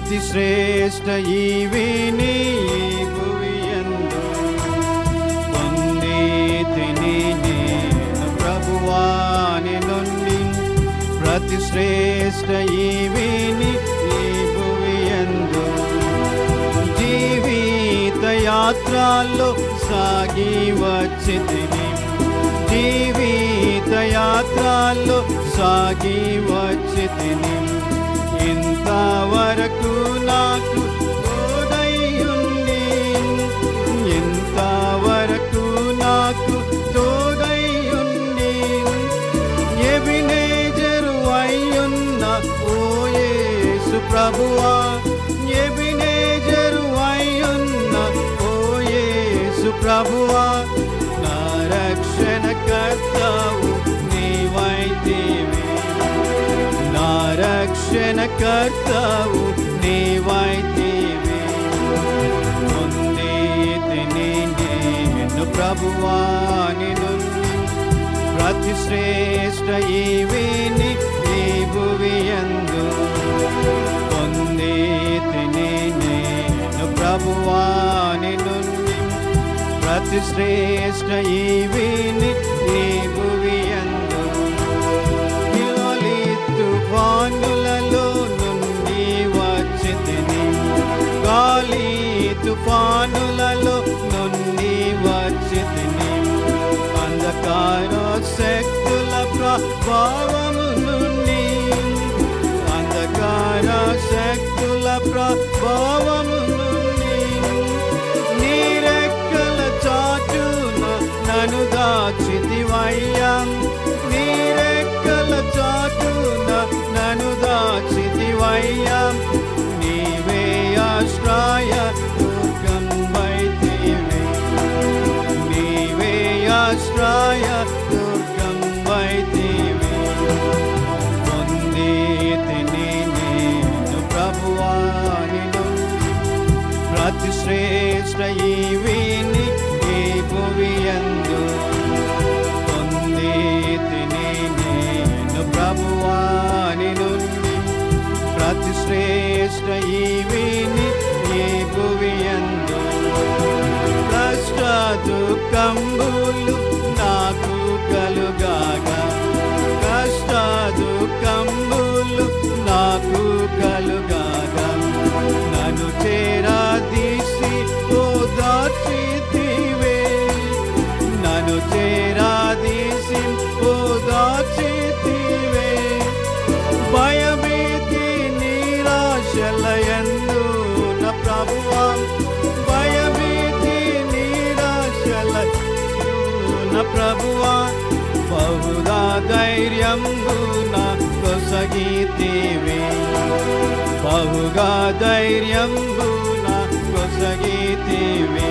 అతి శ్రేష్ఠ ఈవిని ఈ భువియందు పొందితిని నేను ప్రభువాని నుండి. ప్రతి శ్రేష్ఠ ఈవిని ఈ భువియందు జీవిత యాత్రలో సాగి వచ్చితిని. జీవిత యాత్రలో సాగి వచ్చితిని. ఇంతవరకు నాకు తోడైయుండి, ఇంతవరకు నాకు తోడైయుండి, ఎబినేజరు అయ్యున్న ఓ యేసు ప్రభువా, ఎబినేజరు అయ్యున్న ఓ యేసు ప్రభువా, నా రక్షణకర్తవు నీవైతివి, నా రక్షణకర్తవు నీవైతివి. పొందితిని నేను ప్రభువాని నుండి. ప్రతి శ్రేష్ఠ ఈవిని ఈ భువియందు పొందితిని నేను ప్రభువాని నుండి. ప్రతి శ్రేష్ఠ ఈవిని ఈ భువియందు తుఫానులలో నుండి వచ్చితిని. గాలి తుఫానులలో నుండి వచ్చితిని. అంధకార శక్తుల ప్రభావము నుండి, అంధకార శక్తుల ప్రభావము నుండి నీ రెక్కల చాటున నన్ను దాచితివయ్యా. నీ రెక్కల చాటున నన్ను దాచితివయ్యా. నీవే ఆశ్రయ దుర్గం వైతివి, నీవే ఆశ్రయ దుర్గం వైతివి. పొందితిని నేను ప్రభువాని నుండి. ప్రతి శ్రేష్ఠ ఈవిని ఈ భువియందు పొందితిని నేను ప్రభువాని నుండి. ప్రతి శ్రేష్ఠ ఈవిని ఈ భువియందు కష్ట దుఃఖంబులు నాకు కలుగాగా, కష్ట దుఃఖంబులు నాకు కలుగాగా, నన్ను చేరదీసి ఓదార్చితివే, నన్ను చేరదీసి ఓదార్చితివే. భయభీతి నిరాశలయందు నా ప్రభువా, భయభీతి నిరాశలయందు నా ప్రభువా, బహుదా ధైర్యంబు నా కొసగితివే, బహుగా ధైర్యంబు నా కొసగితివే.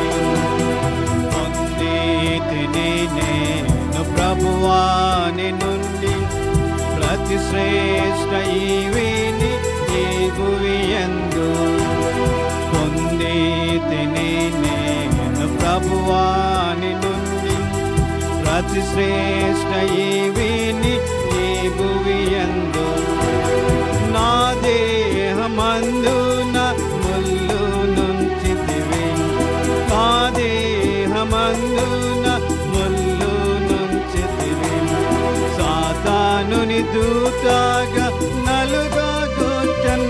పొందితిని నేను ప్రభువాని నుండి. ప్రతి శ్రేష్ఠ ఈవిని ఈ భువియందు పొందితిని నేను ప్రభువాని నుండి. ప్రతి శ్రేష్ఠ ఈవిని ఈ భువియందు నా దేహమందున ముళ్ళు నుంచితివి, నా దేహమందున ముళ్ళు నుంచితివి. సాతానుని దూతగా నలుగా గొట్టన్,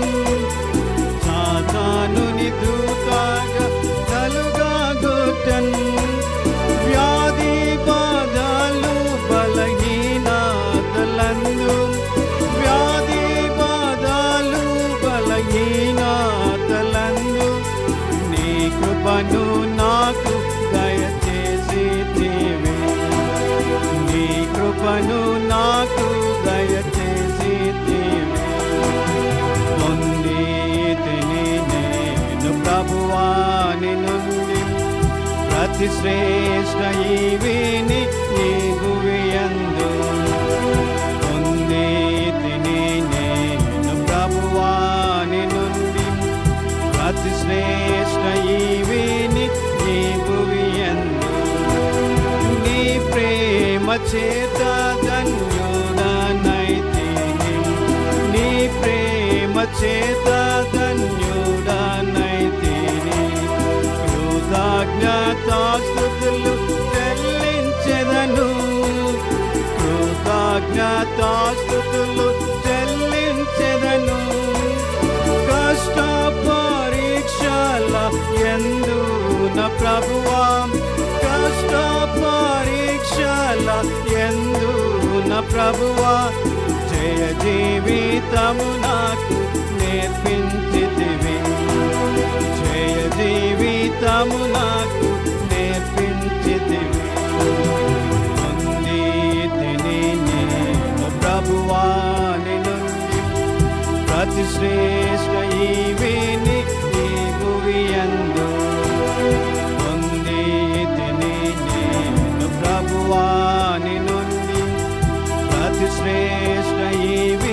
సాతానుని దూతగా నలుగా గొట్టన్. వ్యాధి బాధలు బలహీనతలందు, వ్యాధి బాధలు బలహీనతలందు నీ కృపను నాకు దయచేసితివి, నీ కృపను నాకు దయచేసితివి. పొందితిని నేను ప్రభువాని నుండి. ప్రతి శ్రేష్ఠ ఈవిని ఈ భువియందు పొందితిని నేను ప్రభువాని నుండి. ప్రతి శ్రేష్ఠ ఈవిని ఈ భువియందు నీ ప్రేమ చేత ధన్యుడనైతిని, నీ ప్రేమ చేత ధన్యుడనైతిని. కృతజ్ఞతాస్తుతులు చెల్లించెదను, కృతజ్ఞతాస్తుతులు చెల్లించెదను. కష్ట పరీక్షల యందు నా ప్రభువా, కష్ట పరీక్షల యందు నా ప్రభువా, జయ జీవితము నాకు నేర్పించితివి, జయ జీవితము నాకు నేర్పించితివి. పొందితిని నేను ప్రభువా నీ నుండి ప్రతి శ్రేష్ఠ ఈవిని ఈ భువియందు. పొందితిని నేను ప్రభువా నీ నుండి ప్రతి శ్రేష్ఠ ఈవి